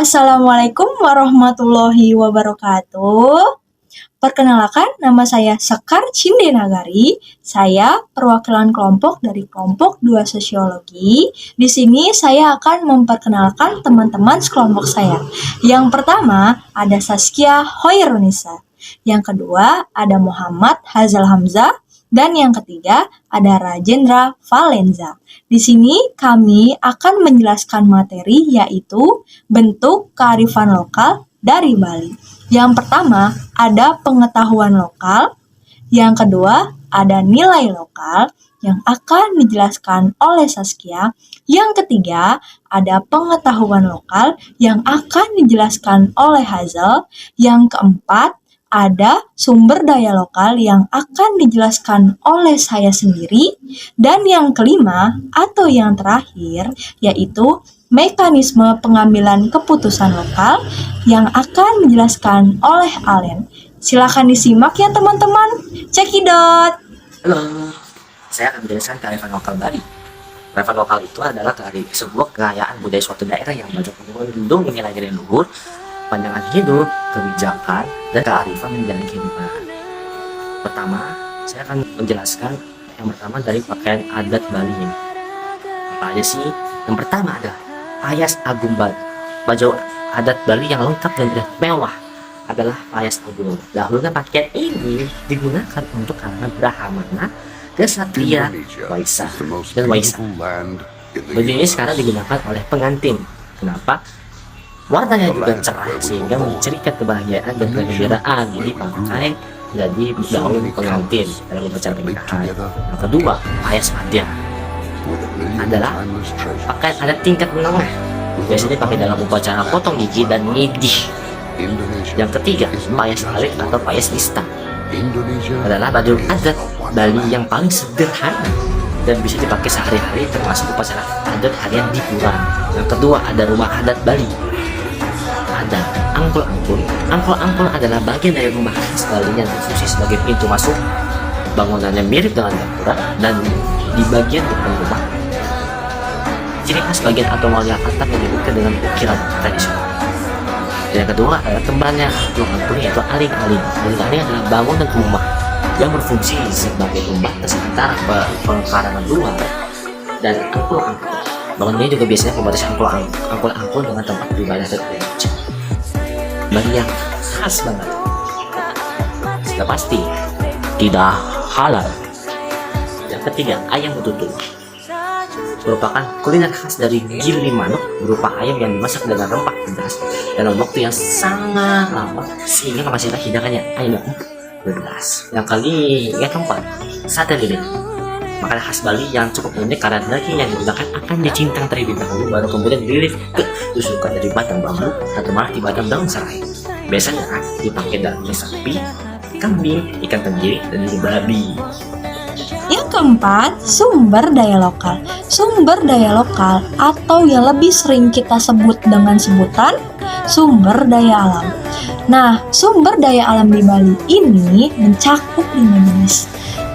Assalamualaikum warahmatullahi wabarakatuh. Perkenalkan, nama saya Sekar Cindenagari. Saya perwakilan kelompok dari kelompok 2 Sosiologi. Di sini saya akan memperkenalkan teman-teman sekelompok saya. Yang pertama ada Saskia Hoirunisa. Yang kedua ada Muhammad Hazal Hamzah. Dan yang ketiga ada Rajendra Valenza. Di sini kami akan menjelaskan materi yaitu bentuk kearifan lokal dari Bali. Yang pertama ada pengetahuan lokal, yang kedua ada nilai lokal yang akan dijelaskan oleh Saskia, yang ketiga ada pengetahuan lokal yang akan dijelaskan oleh Hazel, yang keempat ada sumber daya lokal yang akan dijelaskan oleh saya sendiri, dan yang kelima atau yang terakhir yaitu mekanisme pengambilan keputusan lokal yang akan dijelaskan oleh Allen. Silakan disimak ya teman-teman. Cekidot. Halo, saya akan menjelaskan kearifan lokal Bali. Kearifan lokal itu adalah sebuah kekayaan budaya suatu daerah yang banyak mengandung nilai-nilai luhur, pandangan hidup, kebijakan, dan kearifan menjalani kehidupan. Pertama, saya akan menjelaskan yang pertama dari pakaian adat Bali. Apa aja sih? Yang pertama ada payas agung Bali. Baju adat Bali yang lengkap dan mewah adalah payas agung. Dahulunya pakaian ini digunakan untuk kalangan brahmana, ksatria, waisa, dan waisa. Baju ini sekarang digunakan oleh pengantin. Kenapa? Warnanya juga cerah sehingga menceritakan kebahagiaan dan kegembiraan. Jadi pakai jadi gaun pengantin dalam upacara pernikahan. Yang kedua, payas madya adalah pakaian adat tingkat menengah. Biasanya pakai dalam upacara potong gigi dan ngidih. Yang ketiga, payas alit atau payas nista adalah baju adat Bali yang paling sederhana dan bisa dipakai sehari-hari termasuk upacara adat harian di pura. Yang kedua, ada rumah adat Bali. Ada angkul-angkul. Angkul-angkul adalah bagian dari rumah khas Bali yang berfungsi sebagai pintu masuk. Bangunannya mirip dengan gapura dan di bagian depan rumah ciri khas bagian atau atap yang dibuka dengan ukiran tradisional. Yang kedua adalah kembarnya angkul-angkul yaitu aling-aling. Aling-aling adalah bangunan rumah yang berfungsi sebagai pembatas antara pekarangan luar dan angkul-angkul. Bangunan ini juga biasanya pembatas angkul-angkul dengan tempat beribadah dan gereja. Bagi yang khas banget, sudah pasti tidak halal. Yang ketiga, ayam betutu merupakan kuliner khas dari Gili Manuk, berupa ayam yang dimasak dengan rempah pedas dalam waktu yang sangat lama sehingga menghasilkan hidangannya ayam yang pedas. Yang keempat, sate lilit, makanan khas Bali yang cukup unik karena daging yang digunakan akan dicincang terlebih dahulu baru kemudian dililit ke tusukan dari batang bambu atau malah di batang daun serai. Biasanya dipakai daging sapi, kambing, ikan tenggiri, dan babi. Yang keempat, sumber daya lokal. Sumber daya lokal atau yang lebih sering kita sebut dengan sebutan sumber daya alam. Nah, sumber daya alam di Bali ini mencakup 5 jenis.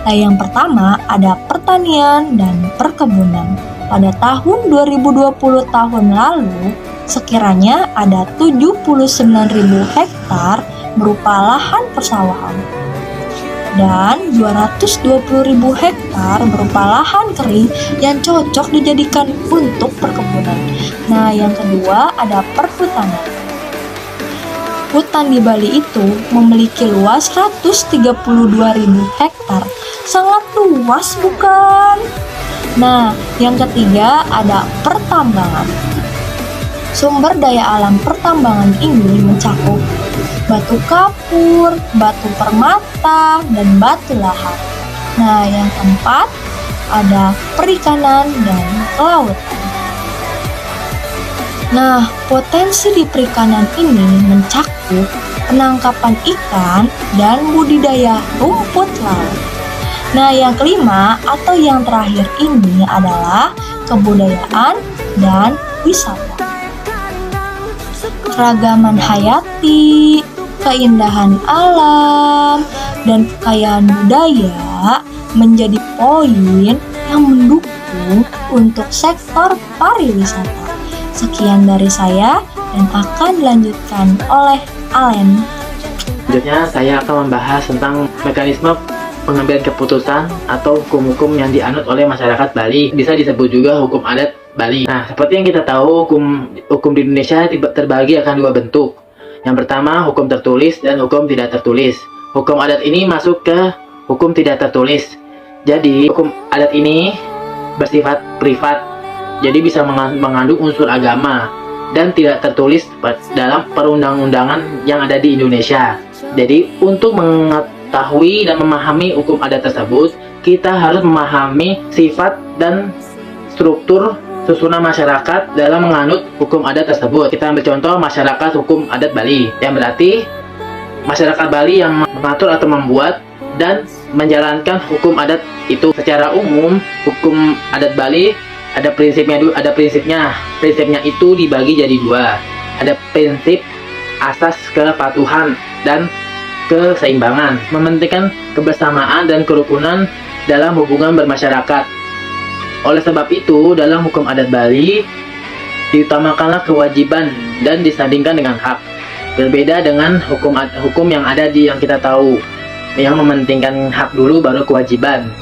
Yang pertama ada pertanian dan perkebunan. Pada tahun 2020 tahun lalu, sekiranya ada 79.000 hektar berupa lahan persawahan dan 220.000 hektar berupa lahan kering yang cocok dijadikan untuk perkebunan. Nah, yang kedua ada perhutanan. Hutan di Bali itu memiliki luas 132.000 hektar. Sangat luas bukan? Nah, yang ketiga ada pertambangan. Sumber daya alam pertambangan ini mencakup batu kapur, batu permata, dan batu lahar. Nah, yang keempat ada perikanan dan kelautan. Nah, potensi di perikanan ini mencakup penangkapan ikan dan budidaya rumput laut. Nah, yang kelima atau yang terakhir ini adalah kebudayaan dan wisata. Keragaman hayati, keindahan alam, dan kekayaan budaya menjadi poin yang mendukung untuk sektor pariwisata. Sekian dari saya dan akan dilanjutkan oleh Alen. Selanjutnya saya akan membahas tentang mekanisme pengambilan keputusan atau hukum-hukum yang dianut oleh masyarakat Bali. Bisa disebut juga hukum adat Bali. Nah, seperti yang kita tahu, hukum di Indonesia terbagi akan dua bentuk. Yang pertama, hukum tertulis dan hukum tidak tertulis. Hukum adat ini masuk ke hukum tidak tertulis. Jadi, hukum adat ini bersifat privat. Jadi bisa mengandung unsur agama dan tidak tertulis dalam perundang-undangan yang ada di Indonesia. Jadi, untuk mengetahui dan memahami hukum adat tersebut, kita harus memahami sifat dan struktur susunan masyarakat dalam menganut hukum adat tersebut. Kita ambil contoh masyarakat hukum adat Bali, yang berarti masyarakat Bali yang mengatur atau membuat dan menjalankan hukum adat itu. Secara umum, hukum adat Bali ada prinsipnya. Prinsipnya itu dibagi jadi dua. Ada prinsip asas kepatuhan dan keseimbangan, mementingkan kebersamaan dan kerukunan dalam hubungan bermasyarakat. Oleh sebab itu, dalam hukum adat Bali, diutamakanlah kewajiban dan disandingkan dengan hak. Berbeda dengan hukum yang ada yang kita tahu, yang mementingkan hak dulu baru kewajiban.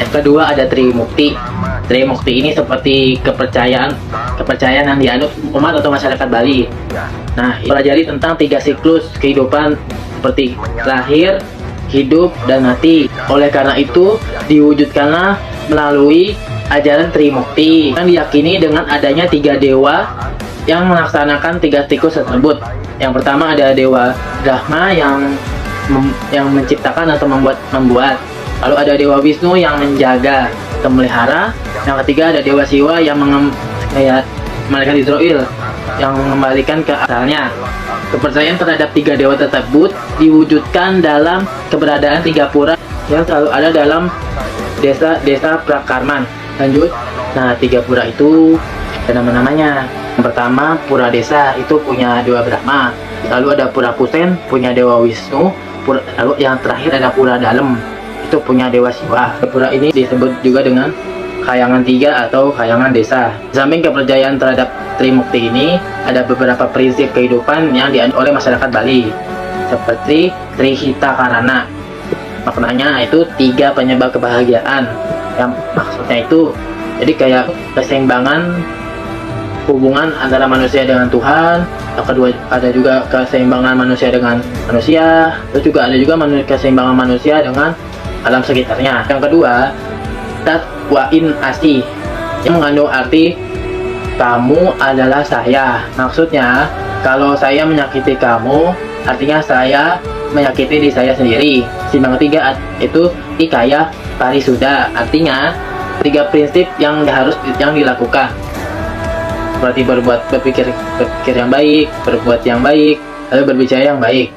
Yang kedua ada Trimukti. Trimukti ini seperti kepercayaan yang dianut umat atau masyarakat Bali. Nah, pelajari tentang 3 siklus kehidupan seperti lahir, hidup, dan mati. Oleh karena itu, diwujudkanlah melalui ajaran Trimukti yang diyakini dengan adanya 3 dewa yang melaksanakan 3 siklus tersebut. Yang pertama ada Dewa Brahma yang menciptakan atau membuat. Lalu ada Dewa Wisnu yang menjaga atau memelihara. Yang ketiga ada Dewa Siwa yang malaikat Israel yang mengembalikan ke asalnya. Kepercayaan terhadap 3 dewa tersebut diwujudkan dalam keberadaan 3 pura yang selalu ada dalam desa Prakarman. Lanjut, nah 3 pura itu ada nama-namanya. Yang pertama Pura Desa itu punya Dewa Brahma. Lalu ada Pura Kusen punya Dewa Wisnu. Lalu yang terakhir ada Pura Dalem itu punya Dewa Siwa. Pura ini disebut juga dengan Kayangan 3 atau Kayangan Desa. Di samping kepercayaan terhadap Trimukti ini, ada beberapa prinsip kehidupan yang dianut oleh masyarakat Bali, seperti Trihita Karana. Maknanya itu 3 penyebab kebahagiaan. Yang maksudnya itu, jadi kayak keseimbangan hubungan antara manusia dengan Tuhan. Yang kedua ada juga keseimbangan manusia dengan manusia. Terus juga ada juga keseimbangan manusia dengan alam sekitarnya. Yang kedua, Tatwain Asi yang mengandung arti kamu adalah saya. Maksudnya, kalau saya menyakiti kamu, artinya saya menyakiti diri saya sendiri. Simbang ketiga itu Ikaya Parisuda, artinya 3 prinsip yang dilakukan. Seperti berpikir yang baik, berbuat yang baik, lalu berbicara yang baik.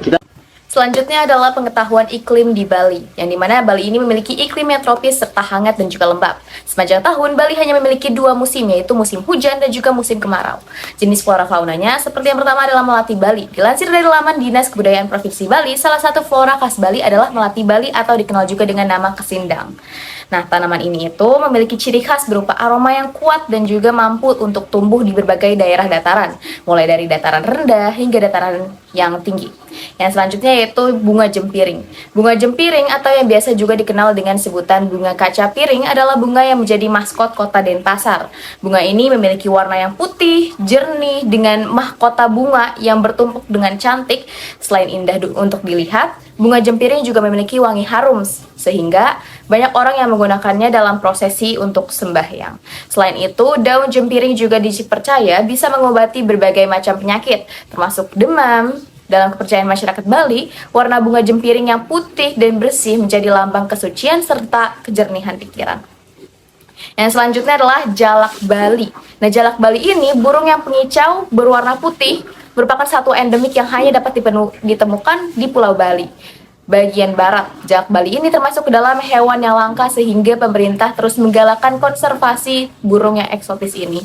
Selanjutnya adalah pengetahuan iklim di Bali, yang dimana Bali ini memiliki iklim yang tropis serta hangat dan juga lembab. Sepanjang tahun, Bali hanya memiliki 2 musim, yaitu musim hujan dan juga musim kemarau. Jenis flora faunanya, seperti yang pertama adalah melati Bali. Dilansir dari laman Dinas Kebudayaan Provinsi Bali, salah satu flora khas Bali adalah melati Bali atau dikenal juga dengan nama kesindang. Nah, tanaman ini itu memiliki ciri khas berupa aroma yang kuat dan juga mampu untuk tumbuh di berbagai daerah dataran, mulai dari dataran rendah hingga dataran yang tinggi. Yang selanjutnya yaitu bunga jempiring. Bunga jempiring atau yang biasa juga dikenal dengan sebutan bunga kaca piring adalah bunga yang menjadi maskot kota Denpasar. Bunga ini memiliki warna yang putih, jernih dengan mahkota bunga yang bertumpuk dengan cantik. Selain indah untuk dilihat, bunga jempiring juga memiliki wangi harum sehingga banyak orang yang menggunakannya dalam prosesi untuk sembahyang. Selain itu, daun jempiring juga dipercaya bisa mengobati berbagai macam penyakit, termasuk demam. Dalam kepercayaan masyarakat Bali, warna bunga jempiring yang putih dan bersih menjadi lambang kesucian serta kejernihan pikiran. Yang selanjutnya adalah jalak Bali. Nah, jalak Bali ini burung yang pengicau berwarna putih, merupakan satu endemik yang hanya dapat ditemukan di Pulau Bali bagian barat. Jalak Bali ini termasuk ke dalam hewan yang langka sehingga pemerintah terus menggalakkan konservasi burung yang eksotis ini.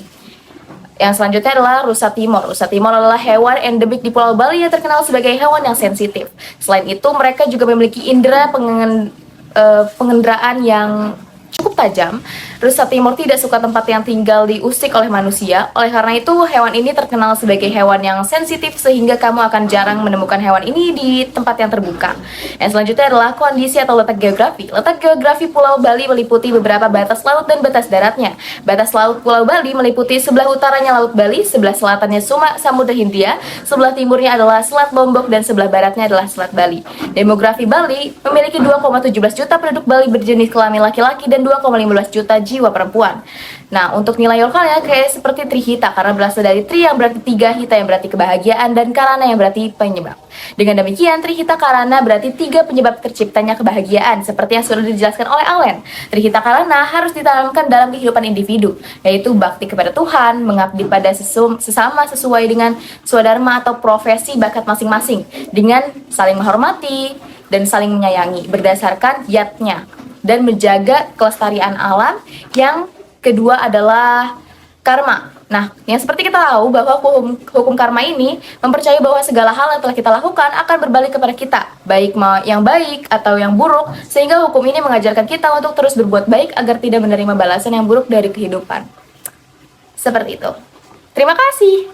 Yang selanjutnya adalah rusa timur. Rusa timur adalah hewan endemik di Pulau Bali yang terkenal sebagai hewan yang sensitif. Selain itu, mereka juga memiliki indera pengenderaan yang cukup tajam. Rusa Timur tidak suka tempat yang tinggal diusik oleh manusia. Oleh karena itu, hewan ini terkenal sebagai hewan yang sensitif sehingga kamu akan jarang menemukan hewan ini di tempat yang terbuka. Yang selanjutnya adalah kondisi atau letak geografi. Letak geografi Pulau Bali meliputi beberapa batas laut dan batas daratnya. Batas laut Pulau Bali meliputi sebelah utaranya Laut Bali, sebelah selatannya Samudra Hindia, sebelah timurnya adalah Selat Lombok, dan sebelah baratnya adalah Selat Bali. Demografi Bali memiliki 2,17 juta penduduk Bali berjenis kelamin laki-laki dan 2,15 juta jiwa perempuan. Nah, untuk nilai lokalnya kayak seperti Trihita karena berasal dari Tri yang berarti 3, Hita yang berarti kebahagiaan, dan Karana yang berarti penyebab. Dengan demikian, Trihita Karana berarti 3 penyebab terciptanya kebahagiaan seperti yang sudah dijelaskan oleh Allen. Trihita Karana harus ditanamkan dalam kehidupan individu, yaitu bakti kepada Tuhan, mengabdi pada sesama sesuai dengan swadharma atau profesi bakat masing-masing, dengan saling menghormati dan saling menyayangi berdasarkan yatnya, dan menjaga kelestarian alam. Yang kedua adalah karma. Nah, yang seperti kita tahu bahwa hukum karma ini mempercayai bahwa segala hal yang telah kita lakukan akan berbalik kepada kita, baik yang baik atau yang buruk, sehingga hukum ini mengajarkan kita untuk terus berbuat baik agar tidak menerima balasan yang buruk dari kehidupan. Seperti itu. Terima kasih.